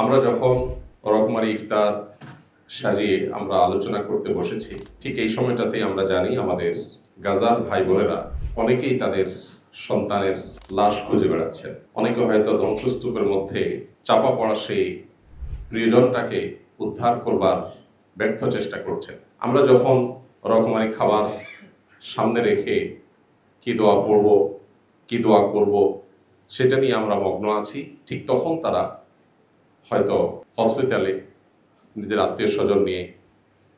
আমরা যখন রকমারি ইফতার সাজিয়ে আমরা আলোচনা করতে বসেছি, ঠিক এই সময়টাতেই আমরা জানি আমাদের গাজার ভাই বোনেরা অনেকেই তাদের সন্তানের লাশ খুঁজে বেড়াচ্ছেন। অনেকে হয়তো ধ্বংসস্তূপের মধ্যে চাপা পড়া সেই প্রিয়জনটাকে উদ্ধার করবার ব্যর্থ চেষ্টা করছেন। আমরা যখন রকমারি খাবার সামনে রেখে কি দোয়া পড়ব, কি দোয়া করব, সেটা নিয়ে আমরা মগ্ন আছি, ঠিক তখন তারা হয়তো হসপিটালে নিজের আত্মীয় স্বজন নিয়ে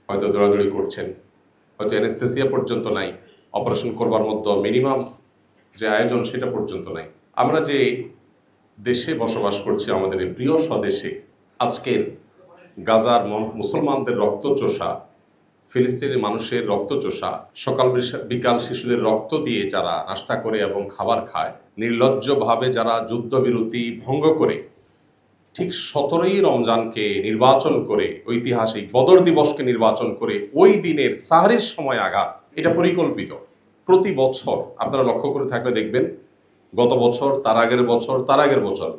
হয়তো দৌড়াদৌড়ি করছেন, হয়তো অ্যানেস্থেসিয়া পর্যন্ত নাই, অপারেশন করবার মতো মিনিমাম যে আয়োজন সেটা পর্যন্ত নাই। আমরা যে দেশে বসবাস করছি, আমাদের এই প্রিয় স্বদেশে, আজকের গাজার মুসলমানদের রক্তচোষা, ফিলিস্তিনের মানুষের রক্তচোষা, সকাল বিকাল শিশুদের রক্ত দিয়ে যারা নাস্তা করে এবং খাবার খায়, নির্লজ্জভাবে যারা যুদ্ধবিরতি ভঙ্গ করে ঠিক 17ই রমজানকে নির্বাচন করে, ঐতিহাসিক বদর দিবসকে নির্বাচন করে ওই দিনের সাহরির সময় আঘাত, এটা পরিকল্পিত। প্রতি বছর আপনারা লক্ষ্য করে থাকলে দেখবেন, গত বছর, তার আগের বছর, তার আগের বছর,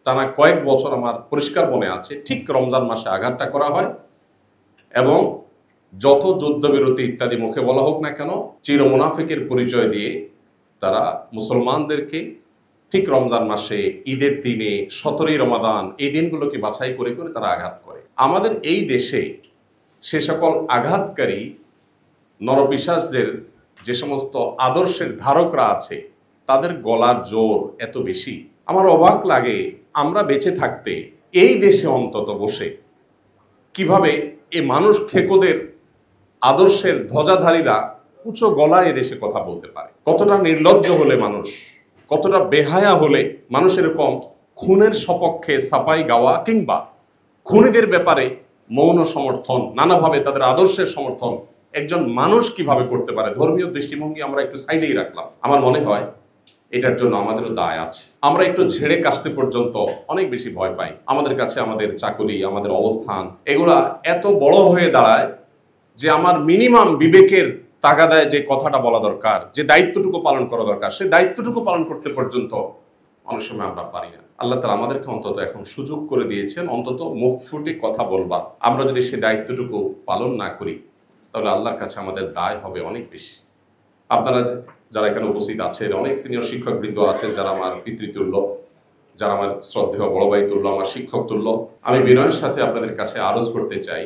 টানা কয়েক বছর আমার পরিষ্কার মনে আছে, ঠিক রমজান মাসে আঘাতটা করা হয়। এবং যত যুদ্ধবিরতি ইত্যাদি মুখে বলা হোক না কেন, চির মুনাফিকের পরিচয় দিয়ে তারা মুসলমানদেরকে ঠিক রমজান মাসে, ঈদের দিনে, 17ই রমাদান, এই দিনগুলোকে বাছাই করে করে তারা আঘাত করে। আমাদের এই দেশে সে সকল আঘাতকারী নরপিশাচদের যে সমস্ত আদর্শের ধারকরা আছে, তাদের গলার জোর এত বেশি। আমার অবাক লাগে, আমরা বেঁচে থাকতে এই দেশে অন্তত বসে কিভাবে এই মানুষ খেকোদের আদর্শের ধ্বজাধারীরা উঁচু গলায় এদেশে কথা বলতে পারে। কতটা নির্লজ্জ হলে মানুষ, কতটা বেহায়া হলে মানুষ এরকম খুনের সপক্ষে সাফাই গাওয়া কিংবা খুনিদের ব্যাপারে মৌন সমর্থন, নানাভাবে তাদের আদর্শের সমর্থন একজন মানুষ কিভাবে করতে পারে। ধর্মীয় দৃষ্টিভঙ্গি আমরা একটু সাইডেই রাখলাম। আমার মনে হয় এটার জন্য আমাদেরও দায় আছে। আমরা একটু ঝেড়ে কাশতে পর্যন্ত অনেক বেশি ভয় পাই। আমাদের কাছে আমাদের চাকরি, আমাদের অবস্থান, এগুলা এত বড় হয়ে দাঁড়ায় যে আমার মিনিমাম বিবেকের তাগাদায় যে কথাটা বলা দরকার, যে দায়িত্বটুকু পালন করা দরকার, সে দায়িত্বটুকু পালন করতে পর্যন্ত অনেক সময় আমরা পারি না। আল্লাহ তাআলা আমাদেরকে অন্তত এখন সুযোগ করে দিয়েছেন, অন্তত মুখ ফুটে কথা বলবার। আমরা যদি সে দায়িত্বটুকু পালন না করি, তাহলে আল্লাহর কাছে আমাদের দায় হবে অনেক বেশি। আপনারা যারা এখানে উপস্থিত আছেন, অনেক সিনিয়র শিক্ষকবৃন্দ আছেন যারা আমার পিতৃতুল্য, যারা আমার শ্রদ্ধেয় বড় ভাই তুল্য, আমার শিক্ষক তুল্য, আমি বিনয়ের সাথে আপনাদের কাছে আরজ করতে চাই,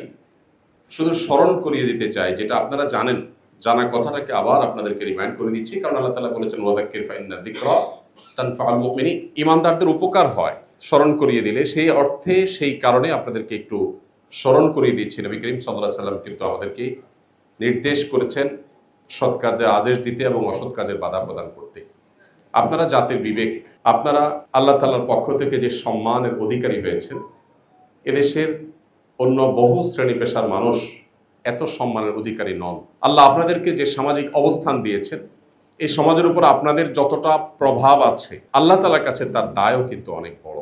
শুধু স্মরণ করিয়ে দিতে চাই, যেটা আপনারা জানেন, জানা কথাটাকে আবার আপনাদেরকে রিমাইন্ড করে দিচ্ছি। কারণ আল্লাহ তাআলা বলেছেন, ওয়াযাক্কির ফাইন্না যিকরা তানফাউল মুমিনিন, ঈমানদারদের উপকার হয় স্মরণ করিয়ে দিলে। সেই অর্থে, সেই কারণে আপনাদেরকে একটু স্মরণ করিয়ে দিচ্ছি। নবী করিম সাল্লাল্লাহু আলাইহি সাল্লাম কিন্তু আমাদেরকে নির্দেশ করেছেন সৎ কাজের আদেশ দিতে এবং অসৎ কাজের বাধা প্রদান করতে। আপনারা জাতির বিবেক, আপনারা আল্লাহ তাআলার পক্ষ থেকে যে সম্মানের অধিকারী হয়েছেন, এদেশের অন্য বহু শ্রেণী পেশার মানুষ এত সম্মানের অধিকারী নন। আল্লাহ আপনাদেরকে যে সামাজিক অবস্থান দিয়েছেন, এই সমাজের উপর আপনাদের যতটা প্রভাব আছে, আল্লাহ তাআলার কাছে তার দায়ও কিন্তু অনেক বড়।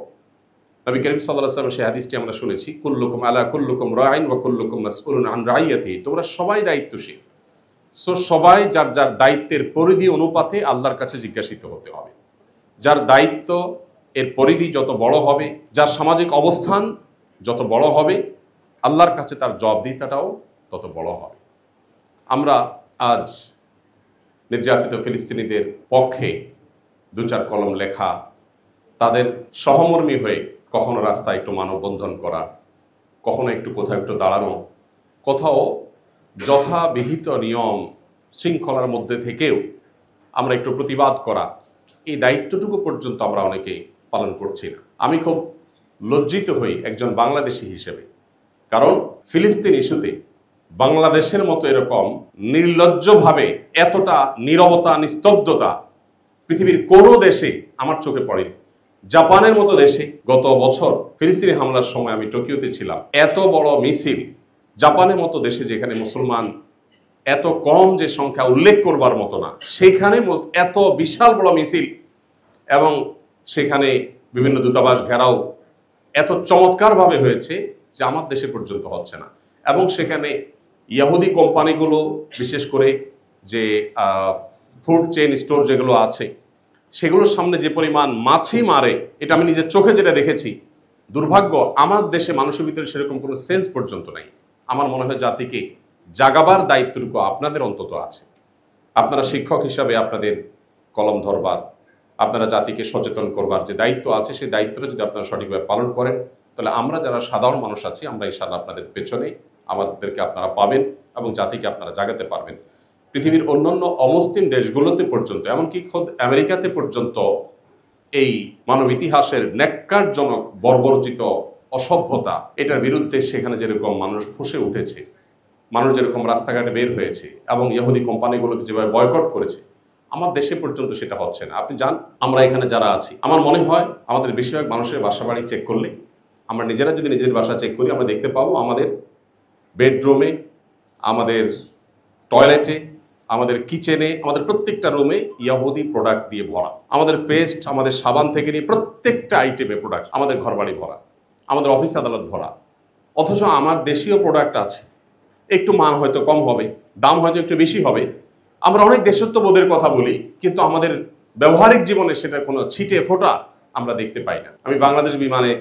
নবী করিম সাল্লাল্লাহু আলাইহি ওয়াসাল্লাম সেই হাদিসটি আমরা শুনেছি, কুল্লুকুম আলা কুল্লুকুম রাইন ওয়া কুল্লুকুম মাসউলুন আন রাইয়াতিহি, তোমরা সবাই দায়িত্বশীল। সো সবাই যার যার দায়িত্বের পরিধি অনুপাতে আল্লাহর কাছে জিজ্ঞাসিত হতে হবে। যার দায়িত্ব এর পরিধি যত বড় হবে, যার সামাজিক অবস্থান যত বড় হবে, আল্লাহর কাছে তার জবাবদিহিতাটাও তত বড় হবে। আমরা আজ নির্যাতিত ফিলিস্তিনিদের পক্ষে দু চার কলম লেখা, তাদের সহমর্মী হয়ে কখনো রাস্তায় একটু মানববন্ধন করা, কখনো একটু কোথাও একটু দাঁড়ানো, কোথাও যথাবিহিত নিয়ম শৃঙ্খলার মধ্যে থেকেও আমরা একটু প্রতিবাদ করা, এই দায়িত্বটুকু পর্যন্ত আমরা অনেকেই পালন করছি না। আমি খুব লজ্জিত হই একজন বাংলাদেশি হিসেবে, কারণ ফিলিস্তিন ইস্যুতে বাংলাদেশের মতো এরকম নির্লজ্জভাবে এতটা নীরবতা, নিস্তব্ধতা পৃথিবীর কোনো দেশে আমার চোখে পড়েনি। জাপানের মতো দেশে গত বছর ফিলিস্তিনি হামলার সময় আমি টোকিওতে ছিলাম, এত বড় মিছিল, জাপানের মতো দেশে যেখানে মুসলমান এত কম, যে সংখ্যা উল্লেখ করবার মতো না, সেখানে এত বিশাল বড় মিছিল, এবং সেখানে বিভিন্ন দূতাবাস ঘেরাও এত চমৎকারভাবে হয়েছে যে আমার দেশে পর্যন্ত হচ্ছে না। এবং সেখানে ইহুদি কোম্পানিগুলো, বিশেষ করে যে ফুড চেইন স্টোর যেগুলো আছে, সেগুলোর সামনে যে পরিমাণ মাছি মারে, এটা আমি নিজের চোখে যেটা দেখেছি, দুর্ভাগ্য আমার দেশে মানুষের ভিতরে সেরকম কোনো সেন্স পর্যন্ত নাই। আমার মনে হয় জাতিকে জাগাবার দায়িত্বটুকু আপনাদের অন্তত আছে। আপনারা শিক্ষক হিসাবে আপনাদের কলম ধরবার, আপনারা জাতিকে সচেতন করবার যে দায়িত্ব আছে, সেই দায়িত্বটা যদি আপনারা সঠিকভাবে পালন করেন, তাহলে আমরা যারা সাধারণ মানুষ আছি আমরা ইনশাআল্লাহ আপনাদের পেছনে, আমাদেরকে আপনারা পাবেন এবং জাতিকে আপনারা জাগাতে পারবেন। পৃথিবীর অন্যান্য অমুসলিম দেশগুলোতে পর্যন্ত, এমনকি খোদ আমেরিকাতে পর্যন্ত এই মানব ইতিহাসের ন্যাক্কারজনক বর্বরচিত অসভ্যতা, এটার বিরুদ্ধে সেখানে যেরকম মানুষ ফুঁসে উঠেছে, মানুষ যেরকম রাস্তাঘাটে বের হয়েছে এবং ইহুদি কোম্পানিগুলোকে যেভাবে বয়কট করেছে, আমার দেশে পর্যন্ত সেটা হচ্ছে না। আপনি জান, আমরা এখানে যারা আছি, আমার মনে হয় আমাদের বেশিরভাগ মানুষের বাসা বাড়ি চেক করলে, আমরা নিজেরা যদি নিজেদের বাসা চেক করি, আমরা দেখতে পাবো আমাদের বেডরুমে, আমাদের টয়লেটে, আমাদের কিচেনে, আমাদের প্রত্যেকটা রুমে ইহুদি প্রোডাক্ট দিয়ে ভরা। আমাদের পেস্ট, আমাদের সাবান থেকে নিয়ে প্রত্যেকটা আইটেমে প্রোডাক্ট, আমাদের ঘরবাড়ি ভরা, আমাদের অফিস আদালত ভরা। অথচ আমার দেশীয় প্রোডাক্ট আছে, একটু মান হয়তো কম হবে, দাম হয়তো একটু বেশি হবে। আমরা অনেক দেশত্ববোধের কথা বলি, কিন্তু আমাদের ব্যবহারিক জীবনে সেটা কোনো ছিটে ফোঁটা আমরা দেখতে পাই না। আমি বাংলাদেশ বিমানে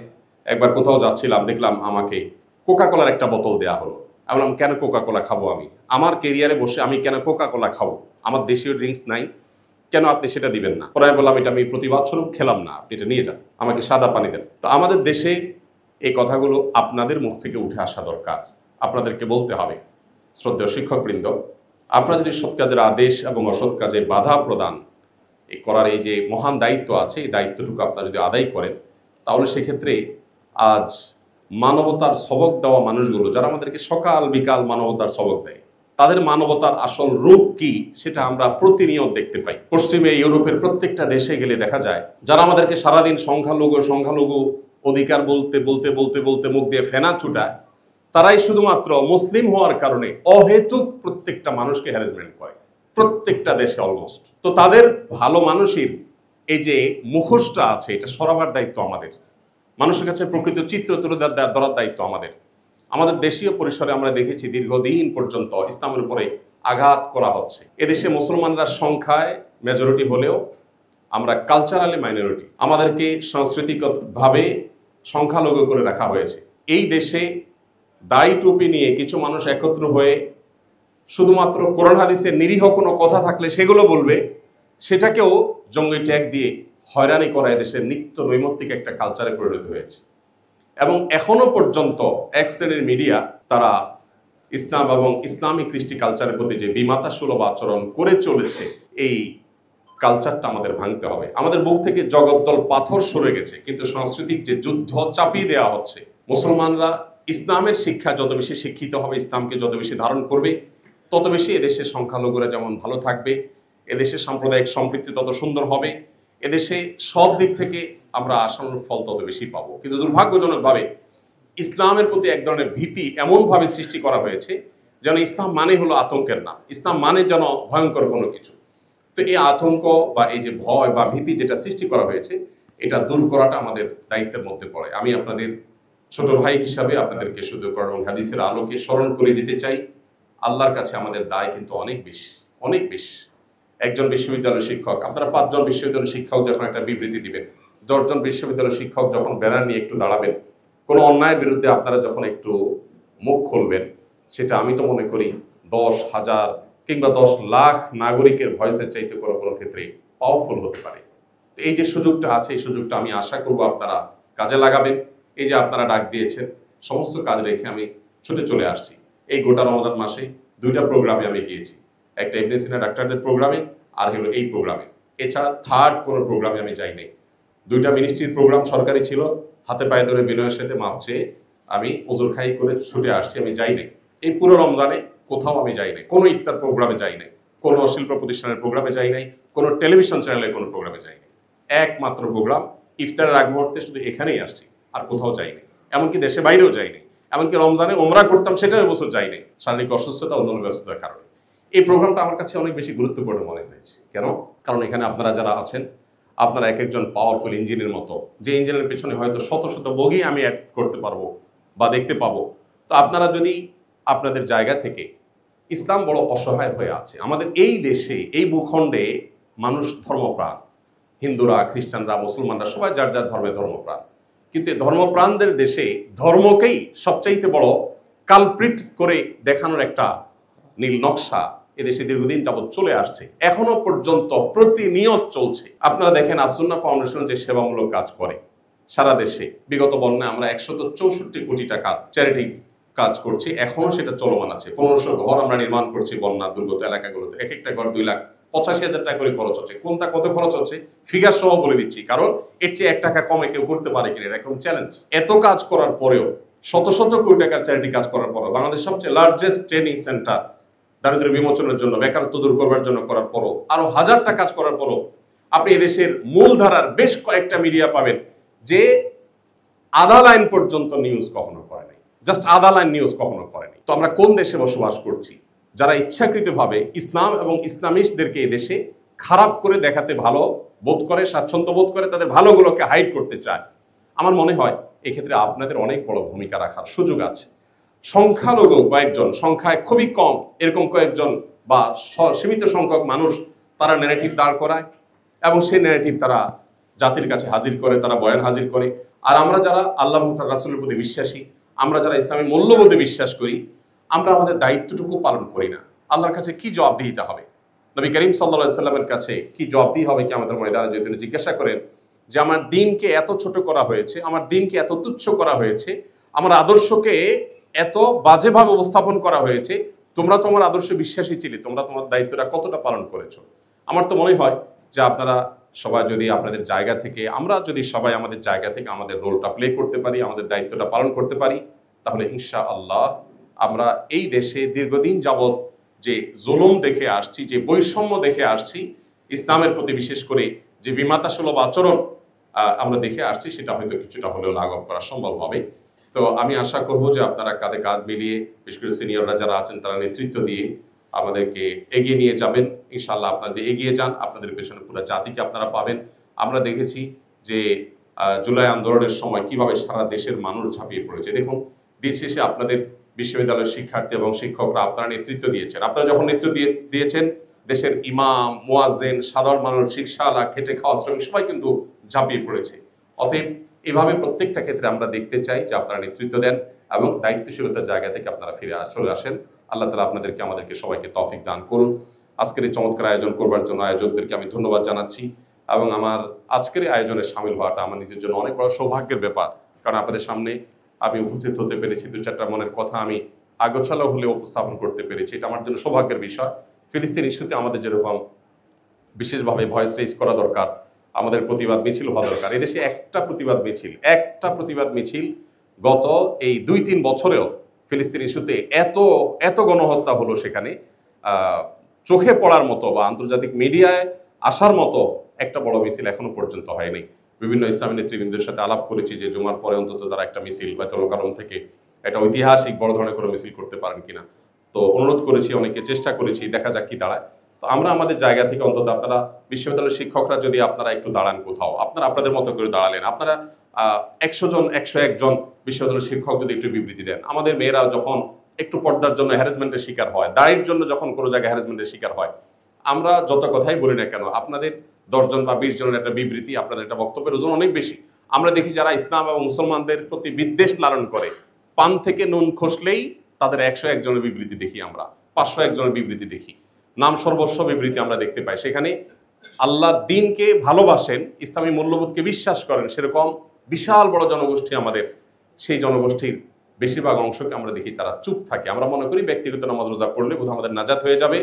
একবার কোথাও যাচ্ছিলাম, দেখলাম আমাকে কোকা কোলার একটা বোতল দেওয়া হলো। আমি বললাম, কেন কোকা কোলা খাবো? আমি আমার কেরিয়ারে বসে আমি কেন কোকা কোলা খাবো? আমার দেশীয় ড্রিঙ্কস নাই, কেন আপনি সেটা দিবেন না? পরে আমি বললাম, এটা আমি প্রতিবাদ স্বরূপ খেলাম না, আপনি এটা নিয়ে যান, আমাকে সাদা পানি দেন। তো আমাদের দেশে এই কথাগুলো আপনাদের মুখ থেকে উঠে আসা দরকার। আপনাদেরকে বলতে হবে, শ্রদ্ধেয় শিক্ষকবৃন্দ, আপনারা যদি সৎ কাজের আদেশ এবং অসৎ কাজে বাধা প্রদান করার এই যে মহান দায়িত্ব আছে, এই দায়িত্বটুকু আপনারা যদি আদায় করেন, তাহলে সেক্ষেত্রে আজ মানবতার সবক দেওয়া মানুষগুলো, যারা আমাদেরকে সকাল বিকাল মানবতার সবক দেয়, তাদের মানবতার আসল রূপ কি সেটা আমরা প্রতিনিয়ত দেখতে পাই। পশ্চিমে ইউরোপের প্রত্যেকটা দেশে গেলে দেখা যায়, যারা আমাদেরকে সারাদিন সংখ্যালঘু অধিকার বলতে বলতে বলতে বলতে মুখ দিয়ে ফেনা ছুটায়, তারাই শুধুমাত্র মুসলিম হওয়ার কারণে অহেতুক প্রত্যেকটা মানুষকে হ্যারাসমেন্ট করে, প্রত্যেকটা দেশে অলমোস্ট। তো তাদের ভালো মানুষের এই যে মুখোশটা আছে, এটা সরাবার দায়িত্ব আমাদের। মানুষের কাছে প্রকৃত চিত্র তুলে ধরার দায়িত্ব আমাদের। আমাদের দেশীয় পরিসরে আমরা দেখেছি দীর্ঘদিন পর্যন্ত ইসলামের উপরে আঘাত করা হচ্ছে। এদেশে মুসলমানরা সংখ্যায় মেজরিটি হলেও আমরা কালচারালি মাইনরিটি। আমাদেরকে সাংস্কৃতিকভাবে সংখ্যালঘু করে রাখা হয়েছে। এই দেশে দাড়ি টুপি নিয়ে কিছু মানুষ একত্র হয়ে শুধুমাত্র কোরআন হাদিসের নিরীহ কোনো কথা থাকলে সেগুলো বলবে, সেটাকেও জঙ্গি ট্যাগ দিয়ে হয়রানি করা এদেশের নিত্য নৈমিত্তিক একটা কালচারে পরিণত হয়েছে। এবং এখনো পর্যন্ত এক শ্রেণীর মিডিয়া, তারা ইসলাম এবং ইসলামিক কৃষ্টি কালচারের প্রতি যে বিমাতা সুলভ আচরণ করে চলেছে, এই কালচারটা আমাদের ভাঙতে হবে। আমাদের বুক থেকে জগদ্দল পাথর সরে গেছে, কিন্তু সাংস্কৃতিক যে যুদ্ধ চাপিয়ে দেওয়া হচ্ছে, মুসলমানরা ইসলামের শিক্ষা যত বেশি শিক্ষিত হবে, ইসলামকে যত বেশি ধারণ করবে, তত বেশি এদেশের সংখ্যালঘুরা যেমন ভালো থাকবে, এদেশের সাম্প্রদায়িক সম্পৃক্তি তত সুন্দর হবে, এদেশে সব দিক থেকে আমরা আশানুরূপ ফল তত বেশি পাবো। কিন্তু দুর্ভাগ্যজনকভাবে ইসলামের প্রতি এক ধরনের ভীতি এমনভাবে সৃষ্টি করা হয়েছে যেন ইসলাম মানে হলো আতঙ্কের নাম, ইসলাম মানে যেন ভয়ঙ্কর কোনো কিছু। তো এই আতঙ্ক বা এই যে ভয় বা ভীতি যেটা সৃষ্টি করা হয়েছে, এটা দূর করাটা আমাদের দায়িত্বের মধ্যে পড়ে। আমি আপনাদের ছোট ভাই হিসাবে আপনাদেরকে শুধু কোরআন এবং হাদিসের আলোকে স্মরণ করে দিতে চাই, আল্লাহর কাছে আমাদের দায় কিন্তু অনেক বেশি, অনেক বেশি। একজন বিশ্ববিদ্যালয় শিক্ষক, আপনারা 5 জন বিশ্ববিদ্যালয় শিক্ষক যখন একটা বিবৃতি দিবেন, 10 জন বিশ্ববিদ্যালয় শিক্ষক যখন ব্যানার নিয়ে একটু দাঁড়াবেন, কোনো অন্যায়ের বিরুদ্ধে আপনারা যখন একটু মুখ খুলবেন, সেটা আমি তো মনে করি 10,000 কিংবা 10 লাখ নাগরিকের ভয়েসের চাইতে কোনো কোনো ক্ষেত্রে পাওয়ারফুল হতে পারে। তো এই যে সুযোগটা আছে, এই সুযোগটা আমি আশা করব আপনারা কাজে লাগাবেন। এই যে আপনারা ডাক দিয়েছেন, সমস্ত কাজ রেখে আমি ছুটে চলে আসছি। এই গোটা রমজান মাসে 2টা প্রোগ্রামে আমি গিয়েছি, একটা ইবনে সিনা ডাক্তারদের প্রোগ্রামে, আর হলো এই প্রোগ্রামে। এছাড়া থার্ড কোনো প্রোগ্রামে আমি যাই নাই। 2টা মিনিস্ট্রির প্রোগ্রাম সরকারি ছিল, হাতে পায়ে ধরে বিনয়ের সাথে মাপ চেয়ে আমি ওজোর খাই করে ছুটে আসছি, আমি যাই নাই। এই পুরো রমজানে কোথাও আমি যাই নাই, কোনো ইফতার প্রোগ্রামে যাই নাই, কোনো শিল্প প্রতিষ্ঠানের প্রোগ্রামে যাই নাই, কোনো টেলিভিশন চ্যানেলের কোনো প্রোগ্রামে যাই নাই। একমাত্র প্রোগ্রাম ইফতারের আগ মুহূর্তে শুধু এখানেই আসছি, আর কোথাও যাই নাই। এমনকি দেশে বাইরেও যাই নাই। এমনকি রমজানে ওমরা করতাম, সেটাও এবছর যাই নাই, শারীরিক অসুস্থতা, অন্যান্য ব্যস্ততার কারণে। এই প্রোগ্রামটা আমার কাছে অনেক বেশি গুরুত্বপূর্ণ মনে হয়েছে। কেন? কারণ এখানে আপনারা যারা আছেন, আপনারা এক একজন পাওয়ারফুল ইঞ্জিনের মতো, যে ইঞ্জিনের পেছনে হয়তো শত শত বগি আমি অ্যাড করতে পারবো বা দেখতে পাবো। তো আপনারা যদি আপনাদের জায়গা থেকে, ইসলাম বড় অসহায় হয়ে আছে আমাদের এই দেশে, এই ভূখণ্ডে মানুষ ধর্মপ্রাণ, হিন্দুরা, খ্রিস্টানরা, মুসলমানরা সবাই যার যার ধর্মে ধর্মপ্রাণ। কিন্তু এই ধর্মপ্রাণদের দেশে ধর্মকেই সবচাইতে বড় কালপ্রিট করে দেখানোর একটা নীল নকশা এদেশে দীর্ঘদিন যাবৎ চলে আসছে, এখনো পর্যন্ত প্রতিনিয়ত চলছে। আপনারা দেখেন আসুন্নাহ ফাউন্ডেশন যে সেবামূলক কাজ করে সারা দেশে, বিগত বন্যায় আমরা 164 কোটি টাকার চ্যারিটি কাজ করছি, এখনো সেটা চলমান আছে। 1500 ঘর আমরা নির্মাণ করছি বন্যা দুর্গত এলাকাগুলোতে, এক একটা ঘর 2,85,000 টাকা করে খরচ হচ্ছে। কোনটা কত খরচ হচ্ছে ফিগার সহ বলে দিচ্ছি, কারণ এর চেয়ে 1 টাকা কমে কেউ করতে পারে কিনা এরকম চ্যালেঞ্জ। এত কাজ করার পরেও, শত শত কোটি টাকার চ্যারিটি কাজ করার পরেও, বাংলাদেশ সবচেয়ে লার্জেস্ট ট্রেনিং সেন্টার দারিদ্র্য বিমোচনের জন্য, বেকারত্ব দূর করবার জন্য করার পরও, আরো হাজারটা কাজ করার পরও আপনি এদেশের মূলধারার বেশ কয়েকটা মিডিয়া পাবেন যে আধা লাইন পর্যন্ত নিউজ কখনো করে নাই, জাস্ট আধা লাইন নিউজ কখনো করেনি। তো আমরা কোন দেশে বসবাস করছি যারা ইচ্ছাকৃতভাবে ইসলাম এবং ইসলামিস্টদেরকে এই দেশে খারাপ করে দেখাতে ভালো বোধ করে, স্বাচ্ছন্দ্য বোধ করে, তাদের ভালোগুলোকে হাইড করতে চায়? আমার মনে হয় এক্ষেত্রে আপনাদের অনেক বড় ভূমিকা রাখার সুযোগ আছে। সংখ্যালঘু কয়েকজন, সংখ্যায় খুবই কম এরকম কয়েকজন বা সীমিত সংখ্যক মানুষ তারা ন্যারেটিভ দাঁড় করায় এবং সেই ন্যারেটিভ তারা জাতির কাছে হাজির করে, তারা বয়ান হাজির করে। আর আমরা যারা আল্লাহ তার রাসূলের প্রতি বিশ্বাসী, আমরা যারা ইসলামী মূল্যবোধে বিশ্বাস করি, আমরা আমাদের দায়িত্বটুকু পালন করি না। আল্লাহর কাছে কি জবাবদিহিতা হবে? নবী করিম সাল্লাল্লাহু আলাইহি সাল্লামের কাছে কি জবাবদিহি হবে কিয়ামতের ময়দানে? যদি তিনি জিজ্ঞাসা করেন যে আমার দিনকে এত ছোট করা হয়েছে, আমার দিনকে এত তুচ্ছ করা হয়েছে, আমার আদর্শকে এত বাজেভাবে উপস্থাপন করা হয়েছে, তোমরা তোমার আদর্শে বিশ্বাসী ছিলে, তোমরা তোমার দায়িত্বটা কতটা পালন করেছো? আমার তো মনে হয় যে আপনারা সবাই যদি আপনাদের জায়গা থেকে, আমরা যদি সবাই আমাদের জায়গা থেকে আমাদের রোলটা প্লে করতে পারি, আমাদের দায়িত্বটা পালন করতে পারি, তাহলে ইনশাআল্লাহ আমরা এই দেশে দীর্ঘদিন যাবৎ যে জুলুম দেখে আসছি, যে বৈষম্য দেখে আসছি, ইসলামের প্রতি বিশেষ করে যে বিমাতাসুলভ আচরণ আমরা দেখে আসছি, সেটা হয়তো কিছুটা হলেও লাঘব করা সম্ভব হবে। তো আমি আশা করব যে আপনারা কাঁধে কাঁধ মিলিয়ে, বিশেষ করে সিনিয়ররা যারা আছেন তারা নেতৃত্ব দিয়ে আমাদেরকে এগিয়ে নিয়ে যাবেন। ইনশাআল্লাহ আপনাদের এগিয়ে যান, আপনাদের পেছনে পুরো জাতিকে আপনারা পাবেন। আমরা দেখেছি যে জুলাই আন্দোলনের সময় কিভাবে সারা দেশের মানুষ ঝাঁপিয়ে পড়েছে। দেখুন, দিন শেষে আপনাদের বিশ্ববিদ্যালয়ের শিক্ষার্থী এবং শিক্ষকরা আপনারা নেতৃত্ব দিয়েছেন। আপনারা যখন নেতৃত্ব দিয়েছেন, দেশের ইমাম, মুয়াজ্জিন, সাধারণ মানুষ, রিকশাওয়ালা, খেটে খাওয়া শ্রমিক সবাই কিন্তু ঝাঁপিয়ে পড়েছে। অতএব এভাবে প্রত্যেকটা ক্ষেত্রে আমরা দেখতে চাই যে আপনারা নেতৃত্ব দেন এবং দায়িত্বশীলতার জায়গা থেকে আপনারা ফিরে চলে আসেন। আল্লাহ তাআলা আপনাদেরকে, আমাদেরকে সবাইকে তৌফিক দান করুন। আজকের এই চমৎকার আয়োজন করবার জন্য আয়োজকদেরকে আমি ধন্যবাদ জানাচ্ছি এবং আমার আজকের এই আয়োজনে সামিল হওয়াটা আমার নিজের জন্য অনেক বড় সৌভাগ্যের ব্যাপার। কারণ আপনাদের সামনে আমি উপস্থিত হতে পেরেছি, 2-4টা মনের কথা আমি আগোছালো হলে উপস্থাপন করতে পেরেছি, এটা আমার জন্য সৌভাগ্যের বিষয়। ফিলিস্তিন ইস্যুতে আমাদের যেরকম বিশেষভাবে ভয়েস রেজ করা দরকার, আমাদের প্রতিবাদ মিছিল হওয়া দরকার। এদেশে একটা প্রতিবাদ মিছিল গত এই 2-3 বছরেও ফিলিস্তিন ইস্যুতে এত গণহত্যা হলো, সেখানে চোখে পড়ার মতো বা আন্তর্জাতিক মিডিয়ায় আসার মতো একটা বড় মিছিল এখনো পর্যন্ত হয়নি। বিভিন্ন ইসলামী নেতৃবৃন্দের সাথে আলাপ করেছি যে জুমার পরে অন্তত তারা একটা মিছিল বাইতুল মুকাররম থেকে একটা ঐতিহাসিক বড় ধরনের করে মিছিল করতে পারেন কিনা। তো অনুরোধ করেছি, অনেকে চেষ্টা করেছি, দেখা যাক কি দাঁড়ায়। তো আমরা আমাদের জায়গা থেকে অন্তত, আপনারা বিশ্ববিদ্যালয়ের শিক্ষকরা যদি আপনারা একটু দাঁড়ান কোথাও, আপনারা আপনাদের মতো করে দাঁড়ালেন, আপনারা 100 জন 101 জন বিশ্ববিদ্যালয়ের শিক্ষক যদি একটু বিবৃতি দেন, আমাদের মেয়েরা যখন একটু পর্দার জন্য হ্যারাসমেন্টের শিকার হয়, দাড়ির জন্য যখন কোনো জায়গায় হ্যারাসমেন্টের শিকার হয়, আমরা যত কথাই বলি না কেন, আপনাদের 10 জন বা 20 জনের একটা বিবৃতি, আপনাদের একটা বক্তব্যের ওজন অনেক বেশি। আমরা দেখি যারা ইসলাম এবং মুসলমানদের প্রতি বিদ্বেষ লালন করে, পান থেকে নুন খসলেই তাদের 101 জনের বিবৃতি দেখি, আমরা 501 জনের বিবৃতি দেখি, নাম সর্বস্ব বিবৃতি আমরা দেখতে পাই। সেখানে আল্লাহর দ্বীনকে ভালোবাসেন, ইসলামী মূল্যবোধকে বিশ্বাস করেন, সেরকম বিশাল বড় জনগোষ্ঠী আমাদের, সেই জনগোষ্ঠীর বেশিরভাগ অংশকে আমরা দেখি তারা চুপ থাকে। আমরা মনে করি ব্যক্তিগত নামাজ রোজা পড়লে বোধহয় আমাদের নাজাত হয়ে যাবে।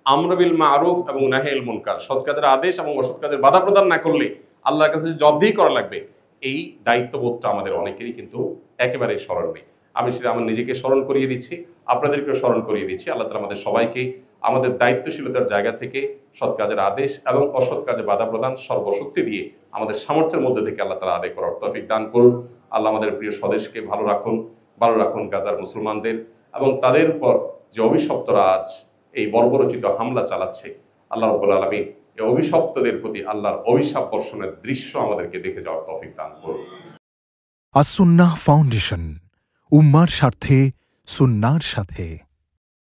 আমর বিল মারুফ এবং নাহি আনিল মুনকার, সৎ কাজের আদেশ এবং অসৎ কাজের বাধা প্রদান না করলে আল্লাহর কাছে জবাবদিহি করা লাগবে, এই দায়িত্ববোধটা আমাদের অনেকেরই কিন্তু একেবারে স্মরণ নেই। আমি সেটা আমার নিজেকে স্মরণ করিয়ে দিচ্ছি, আপনাদেরকেও স্মরণ করিয়ে দিচ্ছি। আল্লাহ তাআলা আমাদের সবাইকে আমাদের দায়িত্বশীলতার জায়গা থেকে সৎ কাজের আদেশ এবং অসৎ কাজে বাধা প্রদান সর্বশক্তি দিয়ে আমাদের সামর্থ্যের মধ্যে থেকে আল্লাহ তাআলা আদায় করার তৌফিক দান করুন। আল্লাহ আমাদের প্রিয় স্বদেশকে ভালো রাখুন গাজার মুসলমানদের এবং তাদের উপর যে অভিশপ্তরা আজ এই বর্বরচিত হামলা চালাচ্ছে, আল্লাহ রাব্বুল আলামিন এই অভিশপ্তদের প্রতি আল্লাহর অভিশাপ বর্ষণের দৃশ্য আমাদেরকে দেখে যাওয়ার তৌফিক দান করুন। আস-সুন্নাহ ফাউন্ডেশন, উম্মার স্বার্থে সুন্নাহর সাথে।